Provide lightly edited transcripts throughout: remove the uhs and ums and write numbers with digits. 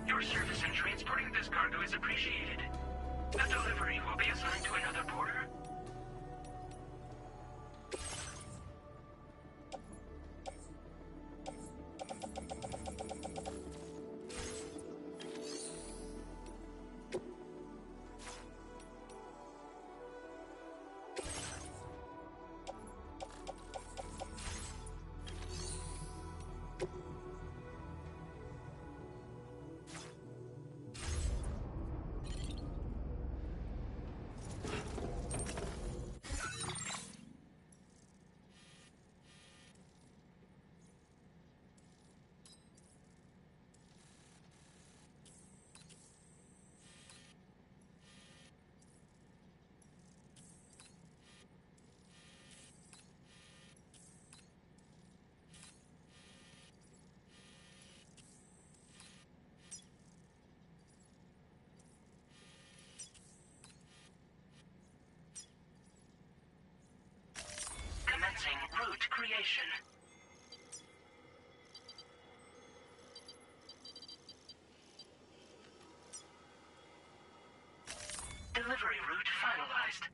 Your service in transporting this cargo is appreciated. The delivery will be assigned to another porter. Commencing route creation. Delivery route finalized.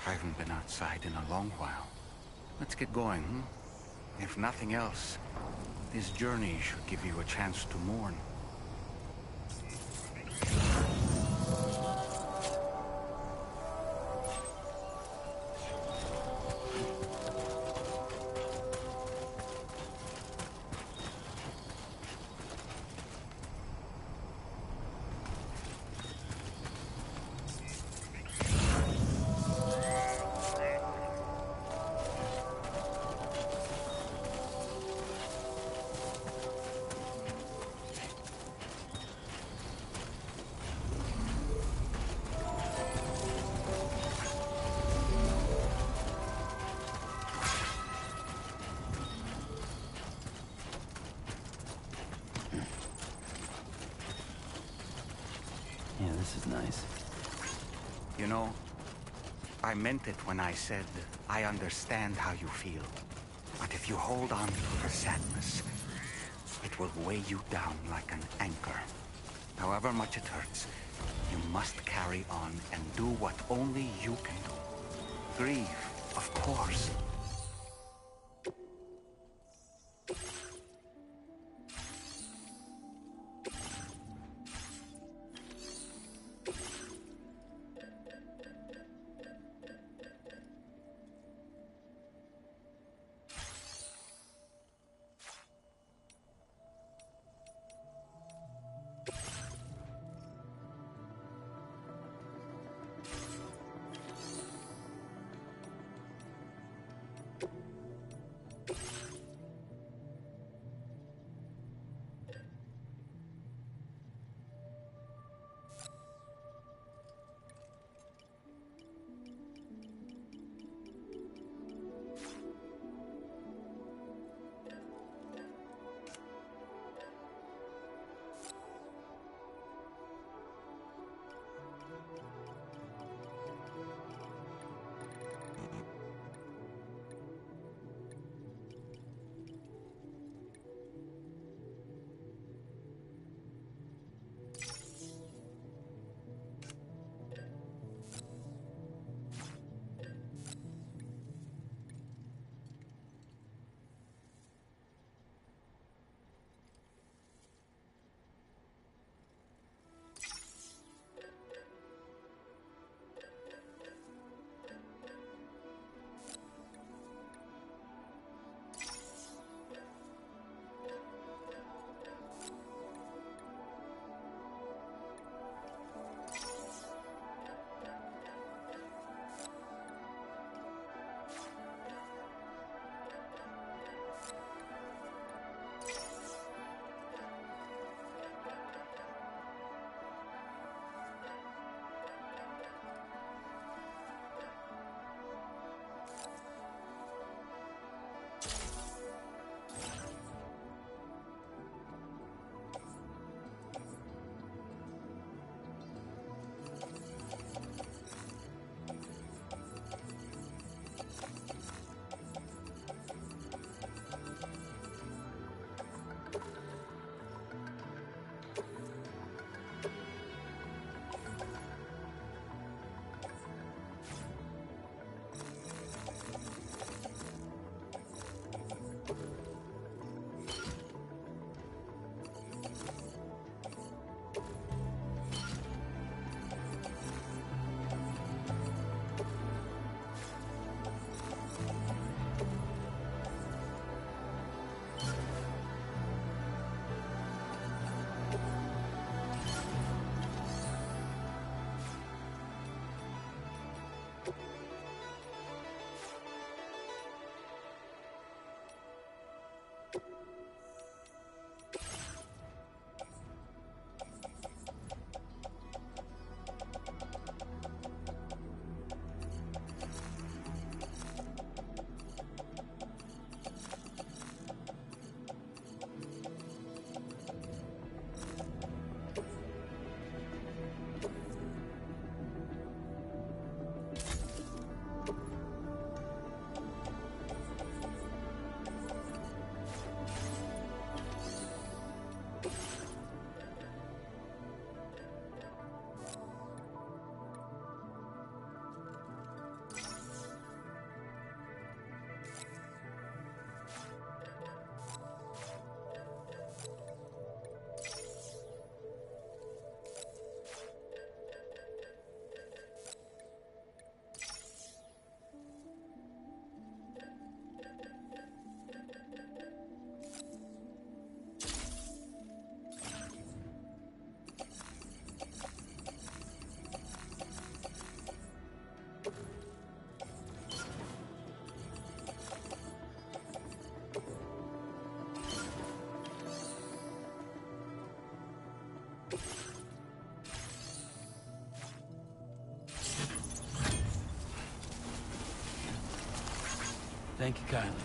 I haven't been outside in a long while. Let's get going, hmm? If nothing else, this journey should give you a chance to mourn. Yeah, this is nice. You know, I meant it when I said I understand how you feel. But if you hold on to the sadness, it will weigh you down like an anchor. However much it hurts, you must carry on and do what only you can do. Grieve, of course. Thank you kindly.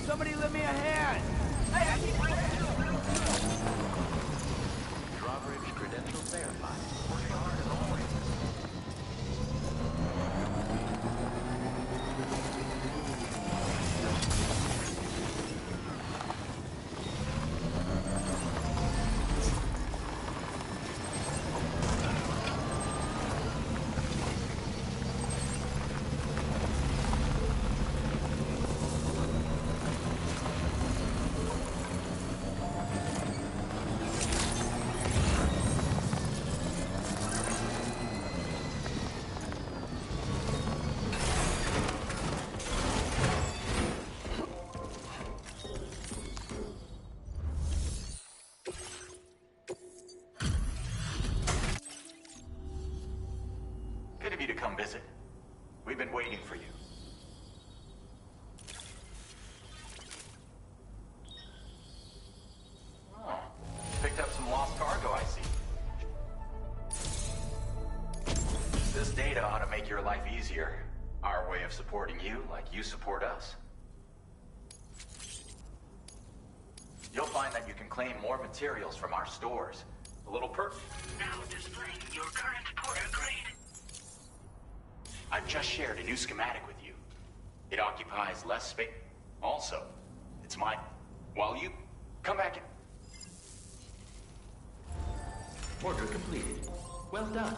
Somebody lend me a hand! Drawbridge credentials verified. Working hard as always. Good of you to come visit. We've been waiting for you. Oh, picked up some lost cargo, I see. This data ought to make your life easier. Our way of supporting you like you support us. You'll find that you can claim more materials from our stores. A little perk. Now displaying your current porter grade. I've just shared a new schematic with you. It occupies less space. Also, it's mine. While you come back in. Order completed. Well done.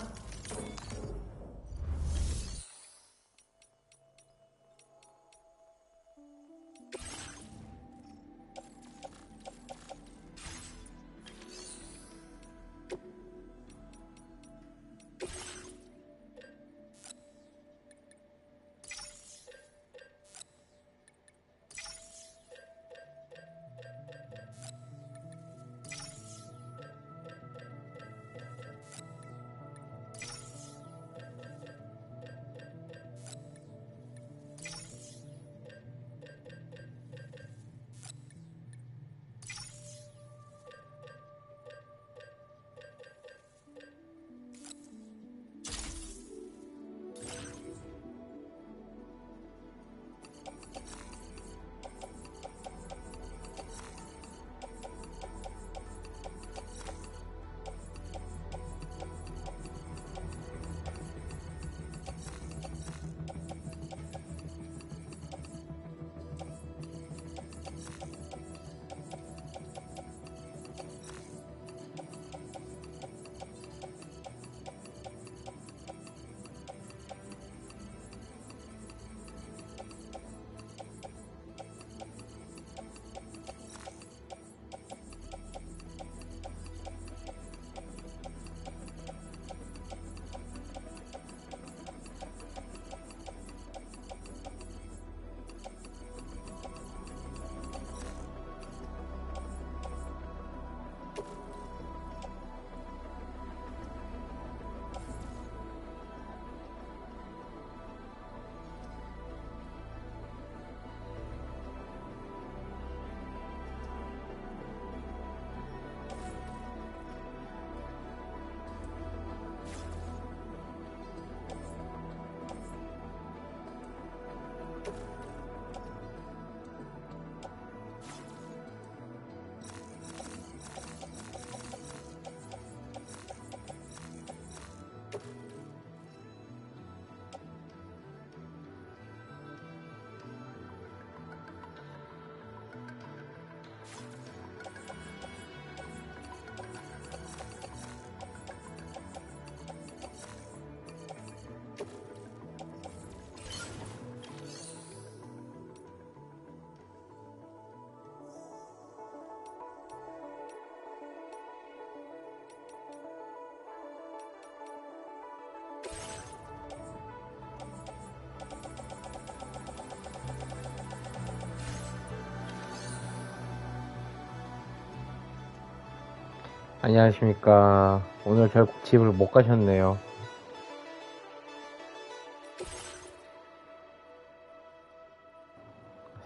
안녕하십니까. 오늘 결국 집을 못 가셨네요.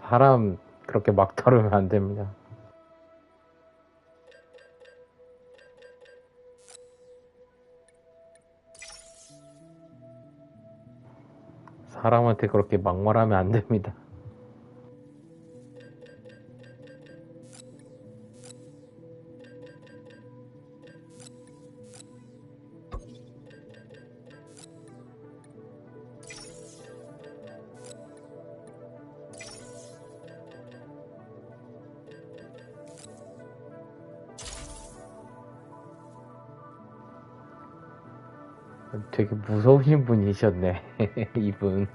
사람 그렇게 막 다루면 안 됩니다. 사람한테 그렇게 막말하면 안 됩니다. 되게 무서우신 분이셨네, 이분.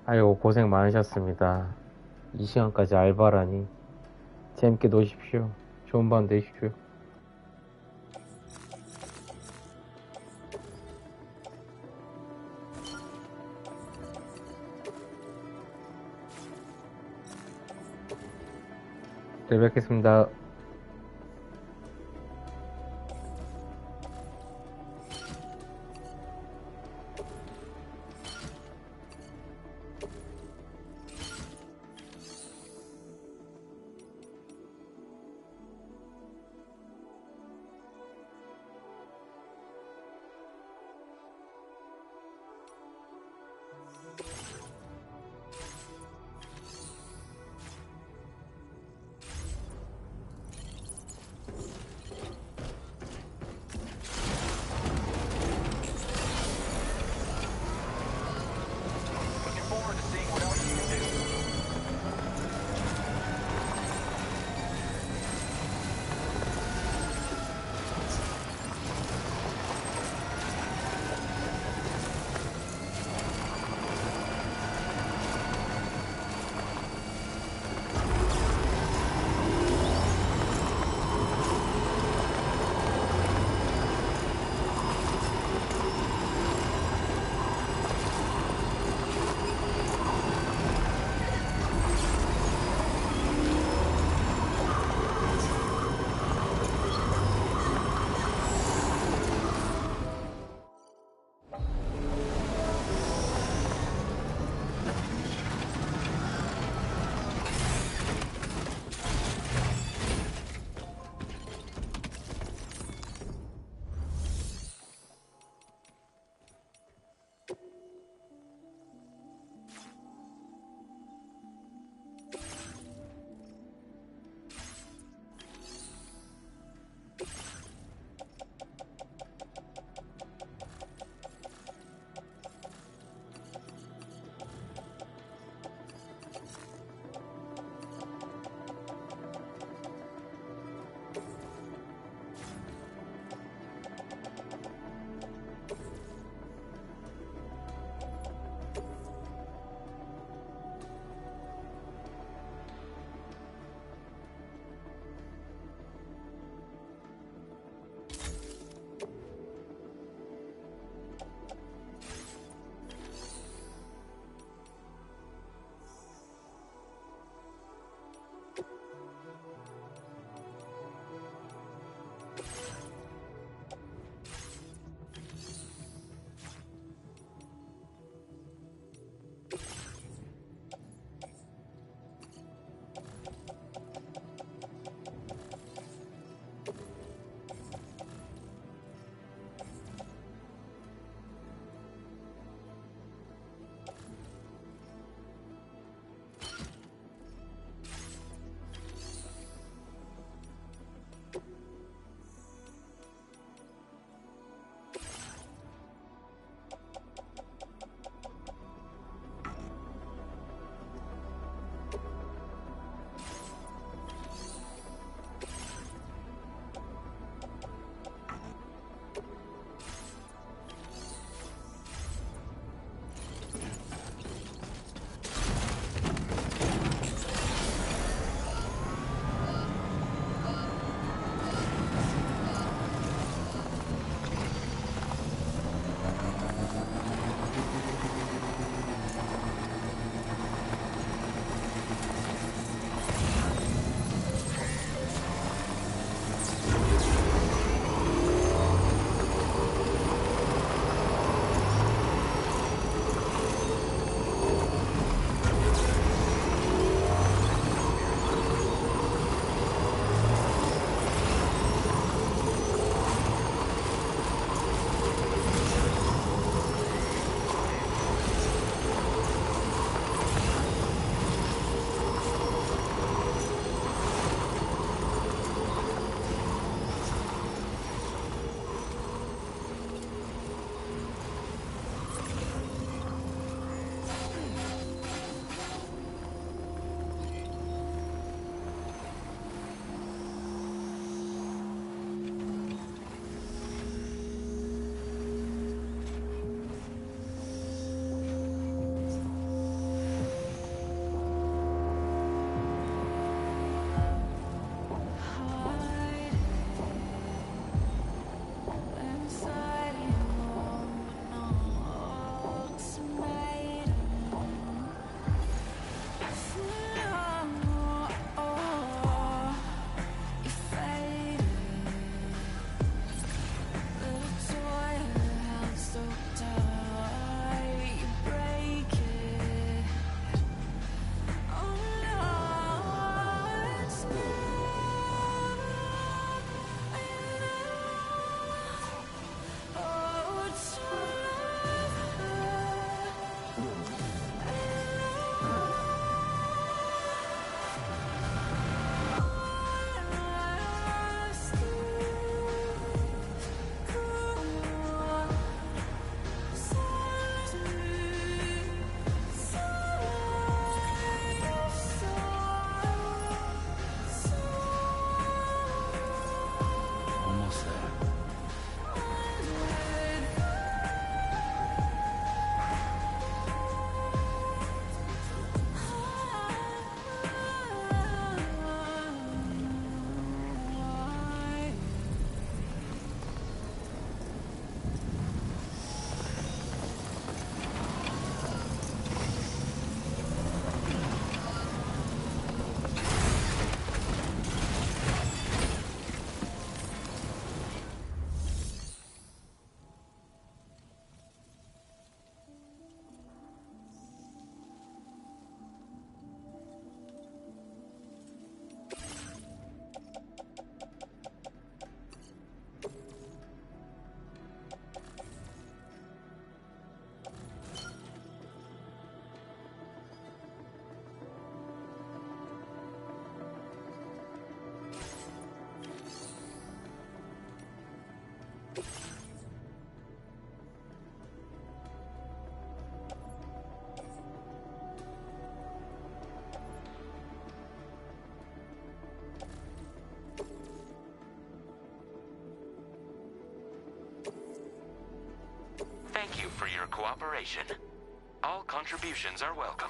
아이고, 고생 많으셨습니다. 이 시간까지 알바라니. 재밌게 노십시오. 좋은 밤 되십시오. 네, 뵙겠습니다. Thank you for your cooperation. All contributions are welcome.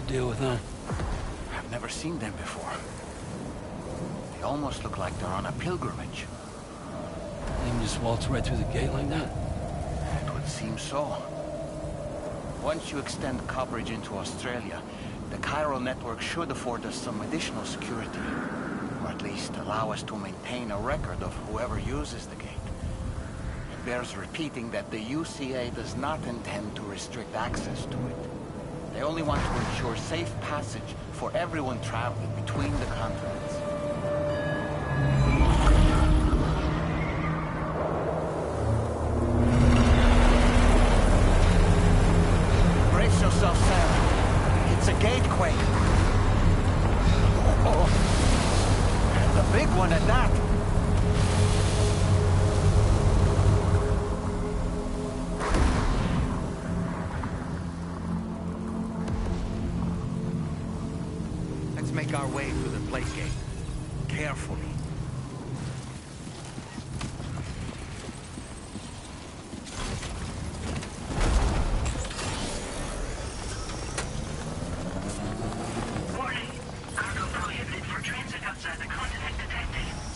Deal with them. I've never seen them before. They almost look like they're on a pilgrimage. They can just waltz right through the gate like that? It would seem so. Once you extend coverage into Australia, the Chiral network should afford us some additional security. Or at least allow us to maintain a record of whoever uses the gate. It bears repeating that the UCA does not intend to restrict access to it. They only want to ensure safe passage for everyone traveling between the continents. Brace yourself, Sarah. It's a gatequake. Oh, and a big one at that. Make our way through the plate gate. Carefully. Warning! Cargo prohibited for transit outside the continent detected.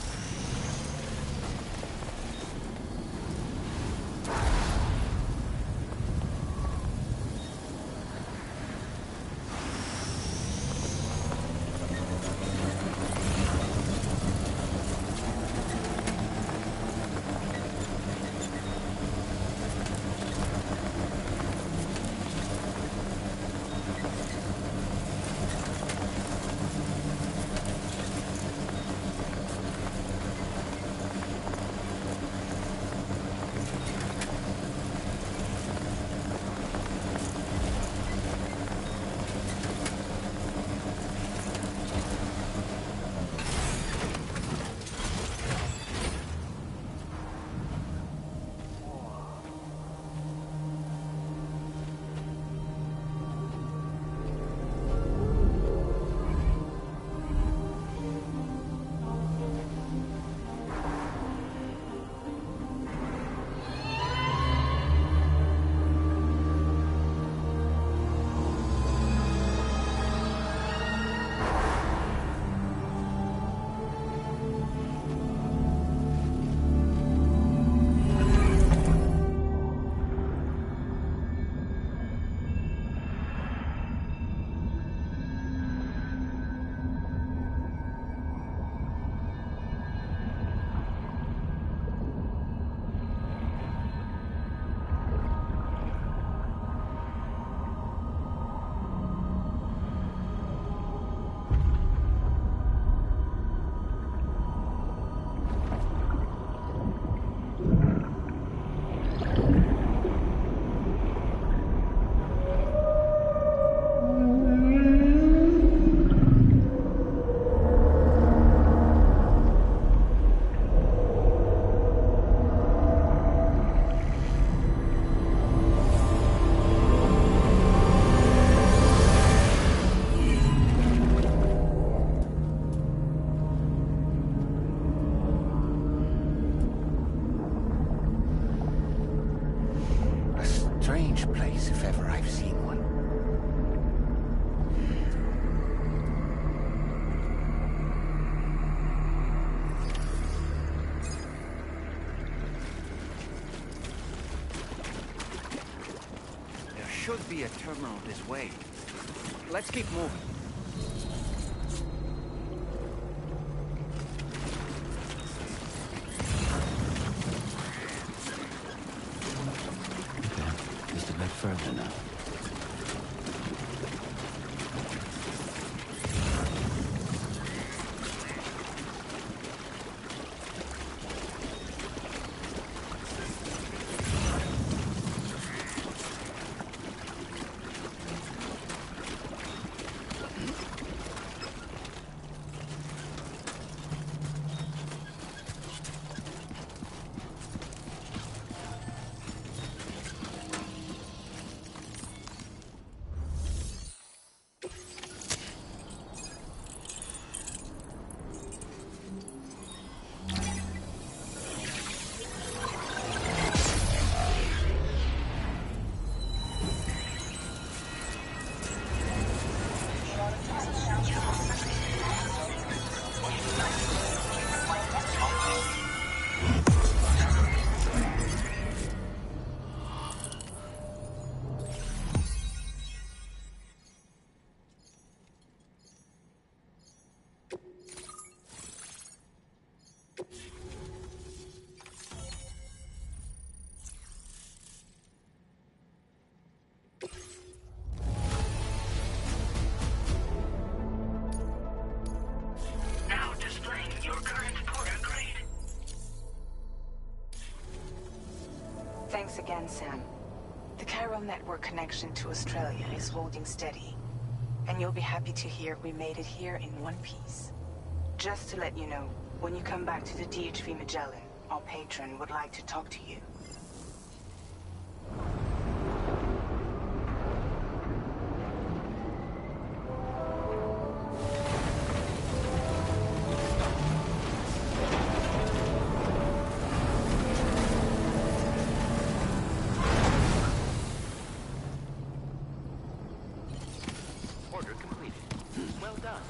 should be a terminal this way. Let's keep moving. Okay, just a bit further now. Thanks again, Sam. The Chiral network connection to Australia is holding steady. And you'll be happy to hear we made it here in one piece. Just to let you know, when you come back to the DHV Magellan, our patron would like to talk to you. Order completed. Well done.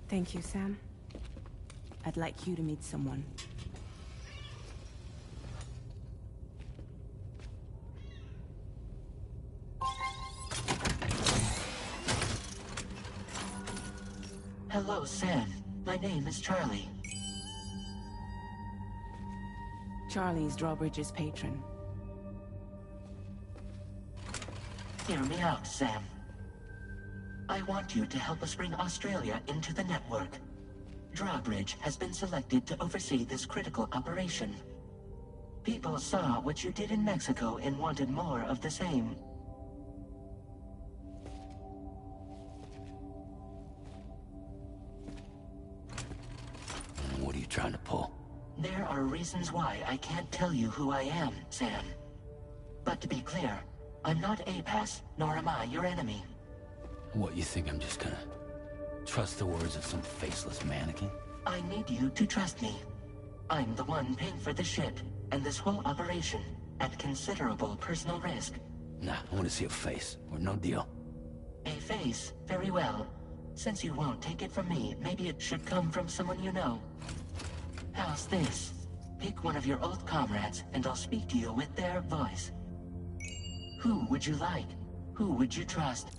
Thank you, Sam. I'd like you to meet someone. Hello, Sam. My name is Charlie. Charlie's Drawbridge's patron. Hear me out, Sam. I want you to help us bring Australia into the network. Drawbridge has been selected to oversee this critical operation. People saw what you did in Mexico and wanted more of the same. What are you trying to pull? There are reasons why I can't tell you who I am, Sam. But to be clear, I'm not APAS, nor am I your enemy. What, you think I'm just gonna trust the words of some faceless mannequin? I need you to trust me. I'm the one paying for the ship and this whole operation at considerable personal risk. Nah, I want to see a face, or no deal. A face? Very well. Since you won't take it from me, maybe it should come from someone you know. How's this? Pick one of your old comrades, and I'll speak to you with their voice. Who would you like? Who would you trust?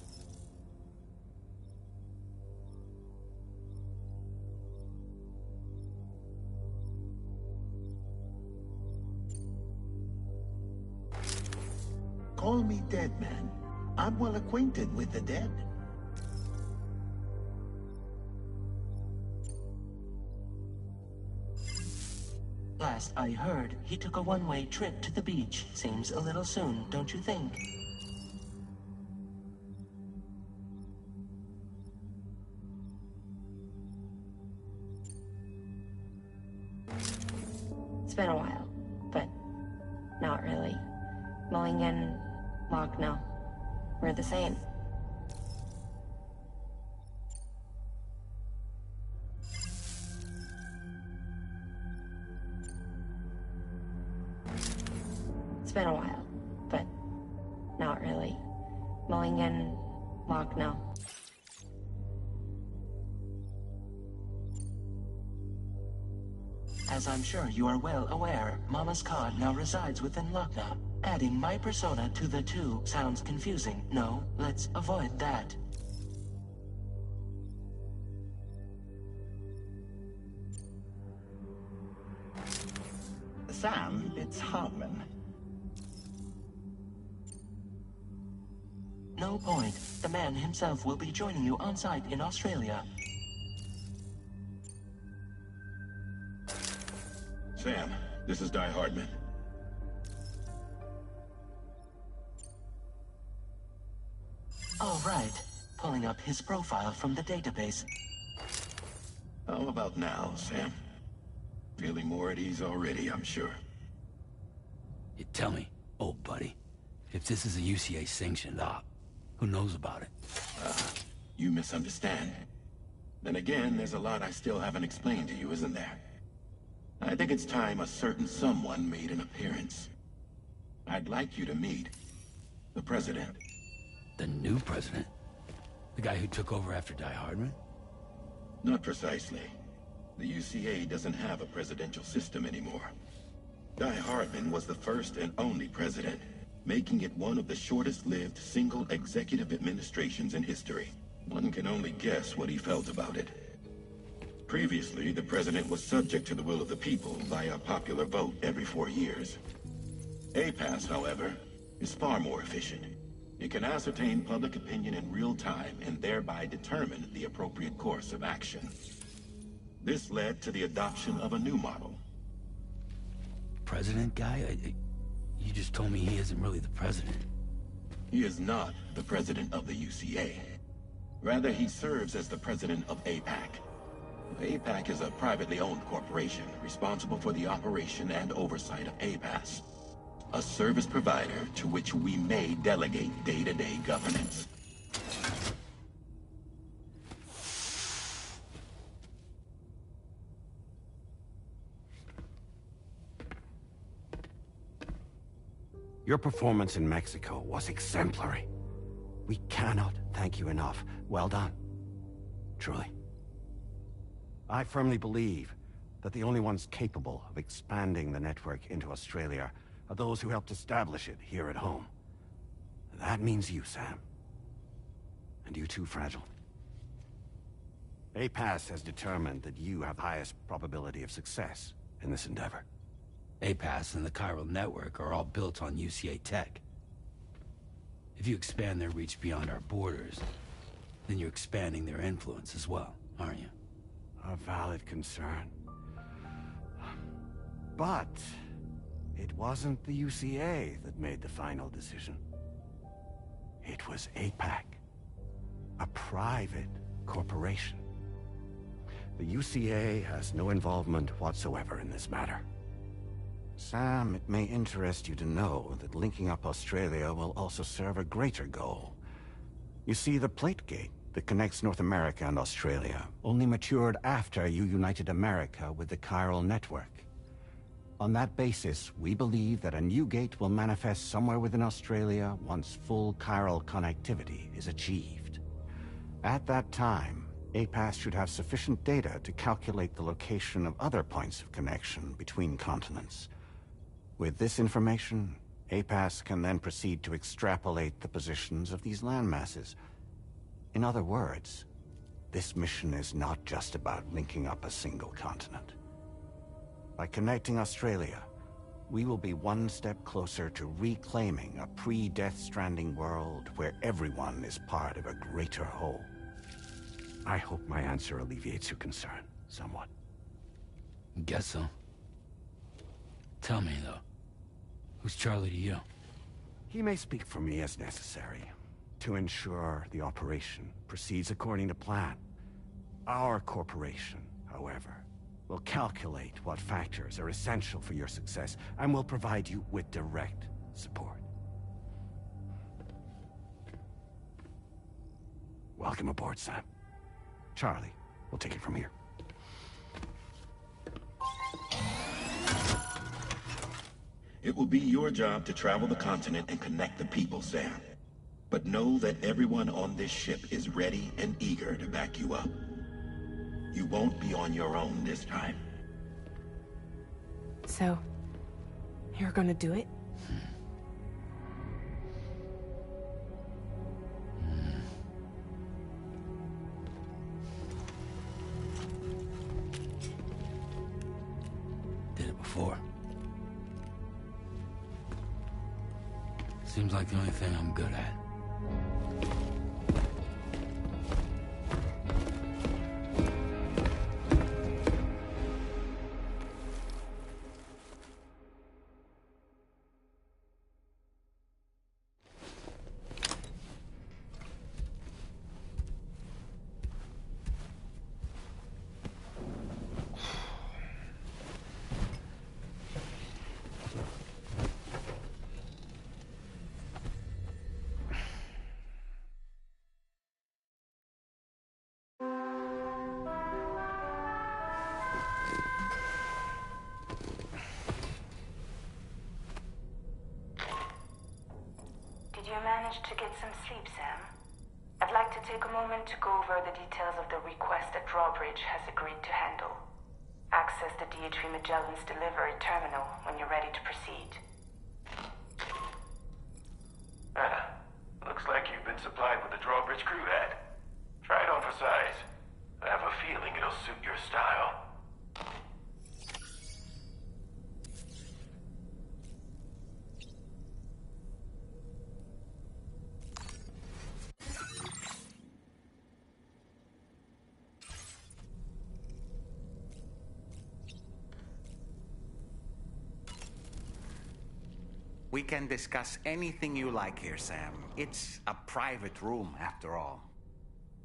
Call me Dead Man. I'm well acquainted with the dead. Last I heard, he took a one-way trip to the beach. Seems a little soon, don't you think? It's been a while, but not really. Mulligan, Lochno, we're the same. It's been a while, but not really. Mulligan, Lochno. As I'm sure you are well aware, Mama's Khan now resides within Lochna. Adding my persona to the two sounds confusing. No, let's avoid that. Sam, it's Hartman. No point. The man himself will be joining you on site in Australia. Sam, this is Di Hardman. All right. pulling up his profile from the database. How about now, Sam? Feeling more at ease already, I'm sure. You tell me, old buddy, if this is a UCA sanctioned op, who knows about it? You misunderstand. Then again, there's a lot I still haven't explained to you, isn't there? I think it's time a certain someone made an appearance. I'd like you to meet the President. The new president? The guy who took over after Die Hardman? Not precisely. The UCA doesn't have a presidential system anymore. Die Hardman was the first and only president, making it one of the shortest-lived single executive administrations in history. One can only guess what he felt about it. Previously, the president was subject to the will of the people via a popular vote every 4 years. APAS, however, is far more efficient. It can ascertain public opinion in real time and thereby determine the appropriate course of action. This led to the adoption of a new model. President guy? You just told me he isn't really the president. He is not the president of the UCA. Rather, he serves as the president of APAC. APAC is a privately owned corporation responsible for the operation and oversight of APAS, a service provider to which we may delegate day-to-day governance. Your performance in Mexico was exemplary. We cannot thank you enough. Well done. Truly. I firmly believe that the only ones capable of expanding the network into Australia are those who helped establish it here at home. That means you, Sam. And you too, Fragile. APAS has determined that you have the highest probability of success in this endeavor. APAS and the Chiral Network are all built on UCA tech. If you expand their reach beyond our borders, then you're expanding their influence as well, aren't you? A valid concern. But it wasn't the UCA that made the final decision. It was APAC, a private corporation. The UCA has no involvement whatsoever in this matter. Sam, it may interest you to know that linking up Australia will also serve a greater goal. You see, the Plate Gate that connects North America and Australia only matured after you united America with the Chiral Network. On that basis, we believe that a new gate will manifest somewhere within Australia once full chiral connectivity is achieved. At that time, APAS should have sufficient data to calculate the location of other points of connection between continents. With this information, APAS can then proceed to extrapolate the positions of these landmasses. In other words, this mission is not just about linking up a single continent. By connecting Australia, we will be one step closer to reclaiming a pre-Death Stranding world where everyone is part of a greater whole. I hope my answer alleviates your concern somewhat. Guess so. Tell me, though, who's Charlie to you? He may speak for me as necessary to ensure the operation proceeds according to plan. Our corporation, however, will calculate what factors are essential for your success and will provide you with direct support. Welcome aboard, Sam. Charlie, we'll take it from here. It will be your job to travel the continent and connect the people, Sam. But know that everyone on this ship is ready and eager to back you up. You won't be on your own this time. So, you're gonna do it? Did it before. Seems like the only thing I'm good at. you manage to get some sleep, Sam? I'd like to take a moment to go over the details of the request that Drawbridge has agreed to handle. Access the DHV Magellan's delivery terminal when you're ready to proceed. Looks like you've been supplied with a Drawbridge crew hat. Try it on for size. I have a feeling it'll suit your style. We can discuss anything you like here, Sam. It's a private room, after all.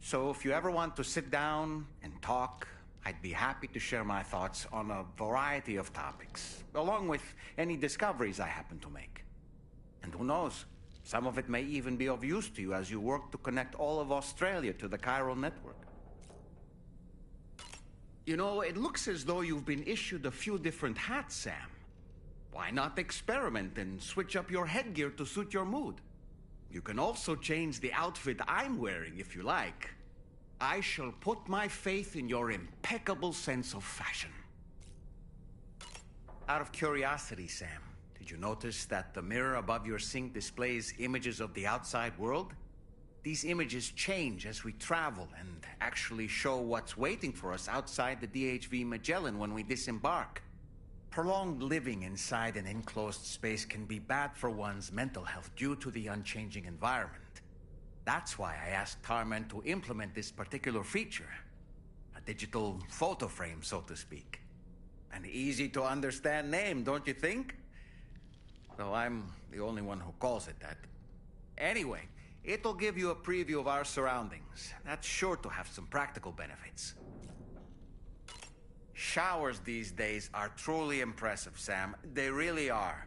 So if you ever want to sit down and talk, I'd be happy to share my thoughts on a variety of topics, along with any discoveries I happen to make. And who knows, some of it may even be of use to you as you work to connect all of Australia to the chiral network. You know, it looks as though you've been issued a few different hats, Sam. Why not experiment and switch up your headgear to suit your mood? You can also change the outfit I'm wearing if you like. I shall put my faith in your impeccable sense of fashion. Out of curiosity, Sam, did you notice that the mirror above your sink displays images of the outside world? These images change as we travel and actually show what's waiting for us outside the DHV Magellan when we disembark. Prolonged living inside an enclosed space can be bad for one's mental health due to the unchanging environment. That's why I asked Tarman to implement this particular feature. A digital photo frame, so to speak. An easy to understand name, don't you think? Though I'm the only one who calls it that. Anyway, it'll give you a preview of our surroundings. That's sure to have some practical benefits. Showers these days are truly impressive, Sam. They really are.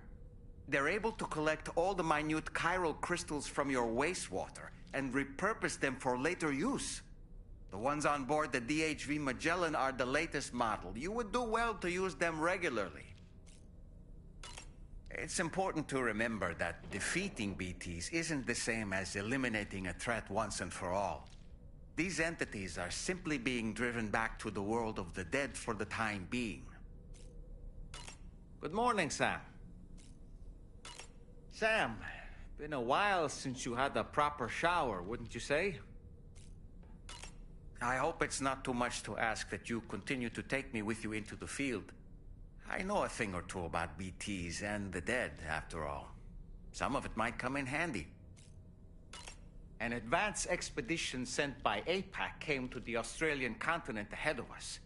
They're able to collect all the minute chiral crystals from your wastewater and repurpose them for later use. The ones on board the DHV Magellan are the latest model. You would do well to use them regularly. It's important to remember that defeating BTs isn't the same as eliminating a threat once and for all. These entities are simply being driven back to the world of the dead for the time being. Good morning, Sam. Sam, been a while since you had a proper shower, wouldn't you say? I hope it's not too much to ask that you continue to take me with you into the field. I know a thing or two about BTs and the dead, after all. Some of it might come in handy. An advance expedition sent by APAC came to the Australian continent ahead of us.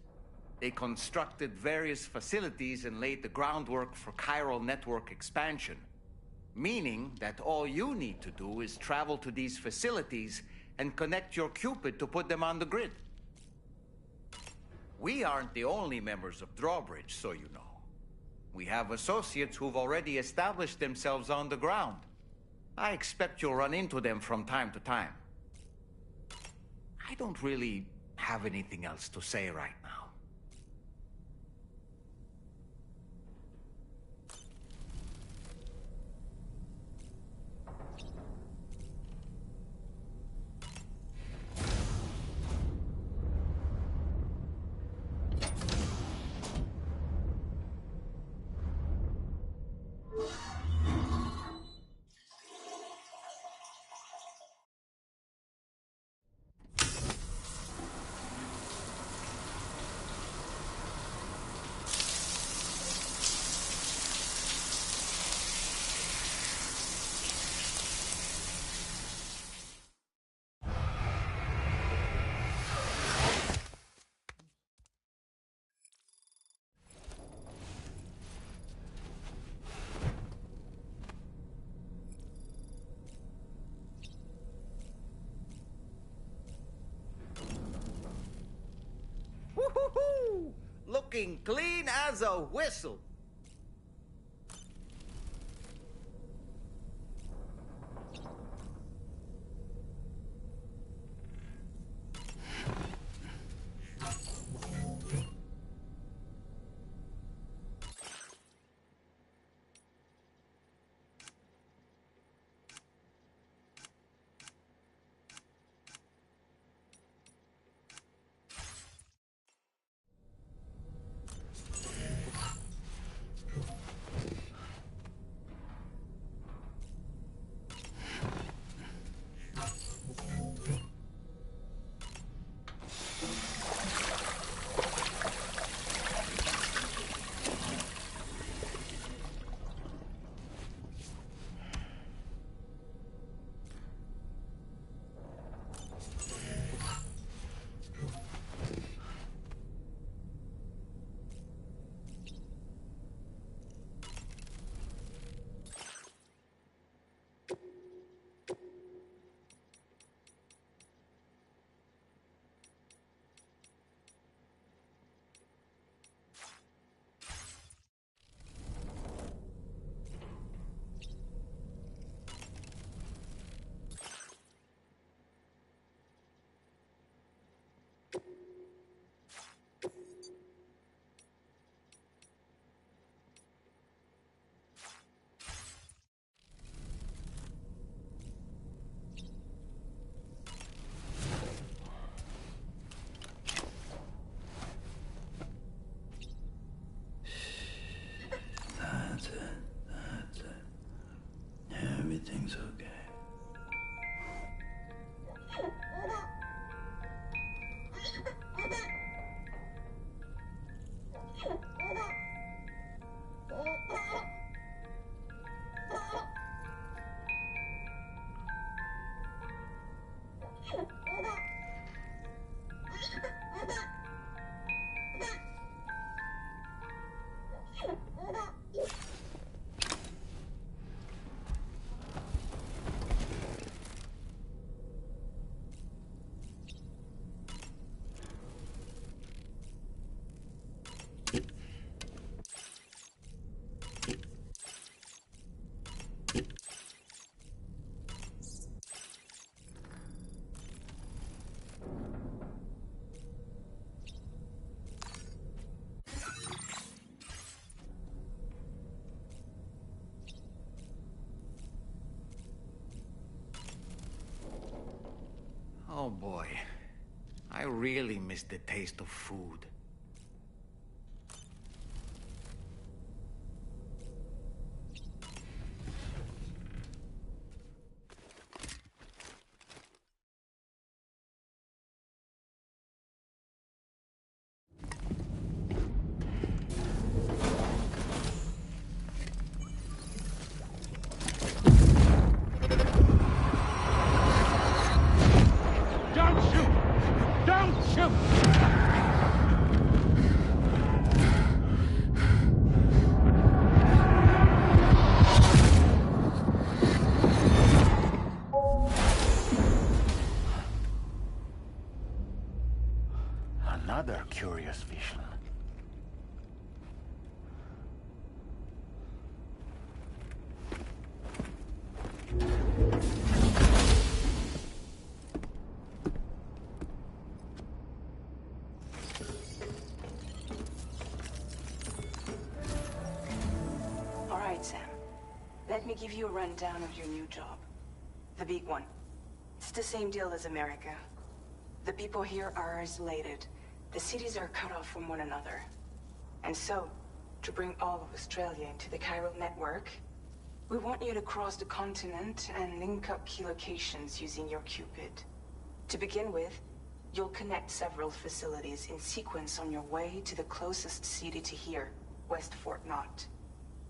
They constructed various facilities and laid the groundwork for chiral network expansion. Meaning that all you need to do is travel to these facilities and connect your Cupid to put them on the grid. We aren't the only members of Drawbridge, so you know. We have associates who've already established themselves on the ground. I expect you'll run into them from time to time. I don't really have anything else to say right now. Woo-hoo-hoo! Looking clean as a whistle. Everything's okay. Oh boy. I really miss the taste of food. Don't shoot! Don't shoot! Another curious vision. All right, Sam. Let me give you a rundown of your new job. The big one. It's the same deal as America. The people here are isolated. The cities are cut off from one another. And so, to bring all of Australia into the chiral network, we want you to cross the continent and link up key locations using your Cupid. To begin with, you'll connect several facilities in sequence on your way to the closest city to here, West Fort Knott.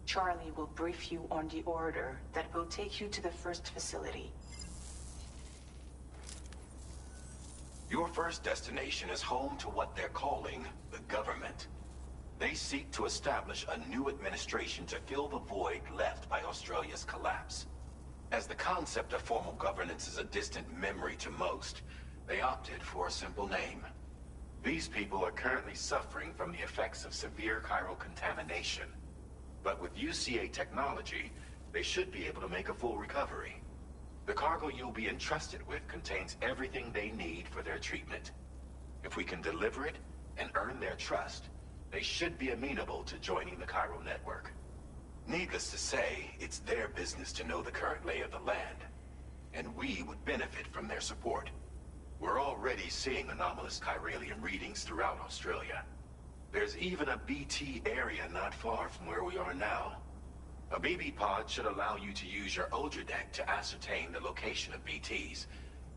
Charlie will brief you on the order that will take you to the first facility. Your first destination is home to what they're calling the government. They seek to establish a new administration to fill the void left by Australia's collapse. As the concept of formal governance is a distant memory to most, they opted for a simple name. These people are currently suffering from the effects of severe chiral contamination. But with UCA technology, they should be able to make a full recovery. The cargo you'll be entrusted with contains everything they need for their treatment. If we can deliver it and earn their trust, they should be amenable to joining the chiral network. Needless to say, it's their business to know the current lay of the land, and we would benefit from their support. We're already seeing anomalous chiralium readings throughout Australia. There's even a BT area not far from where we are now. A BB pod should allow you to use your Ultradeck to ascertain the location of BTs,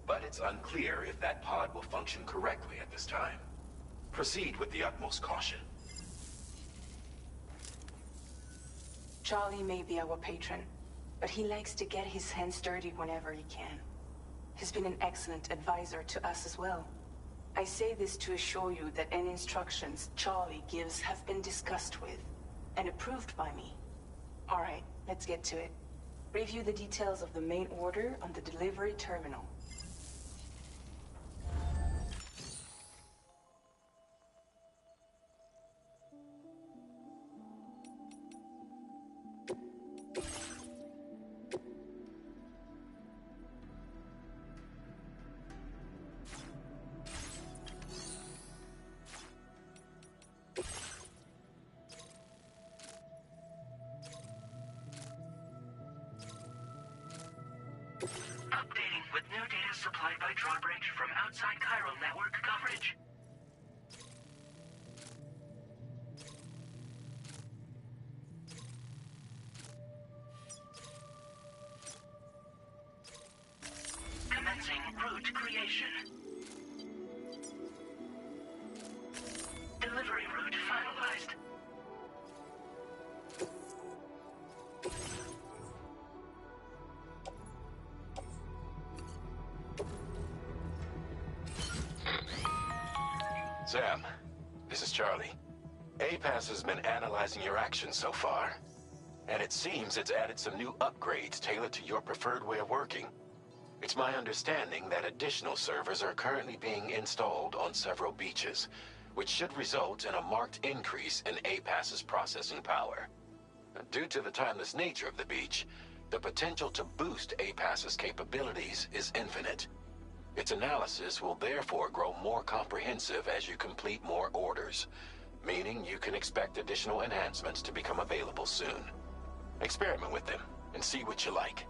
but it's unclear if that pod will function correctly at this time. Proceed with the utmost caution. Charlie may be our patron, but he likes to get his hands dirty whenever he can. He's been an excellent advisor to us as well. I say this to assure you that any instructions Charlie gives have been discussed with and approved by me. All right, let's get to it. Review the details of the main order on the delivery terminal. Updating with new data supplied by Drawbridge from outside chiral network coverage. investigation. Delivery route finalized. Sam, this is Charlie. APAS has been analyzing your actions so far, and it seems it's added some new upgrades tailored to your preferred way of working. It's my understanding that additional servers are currently being installed on several beaches, which should result in a marked increase in APAS's processing power. Due to the timeless nature of the beach, the potential to boost APAS's capabilities is infinite. Its analysis will therefore grow more comprehensive as you complete more orders, meaning you can expect additional enhancements to become available soon. Experiment with them and see what you like.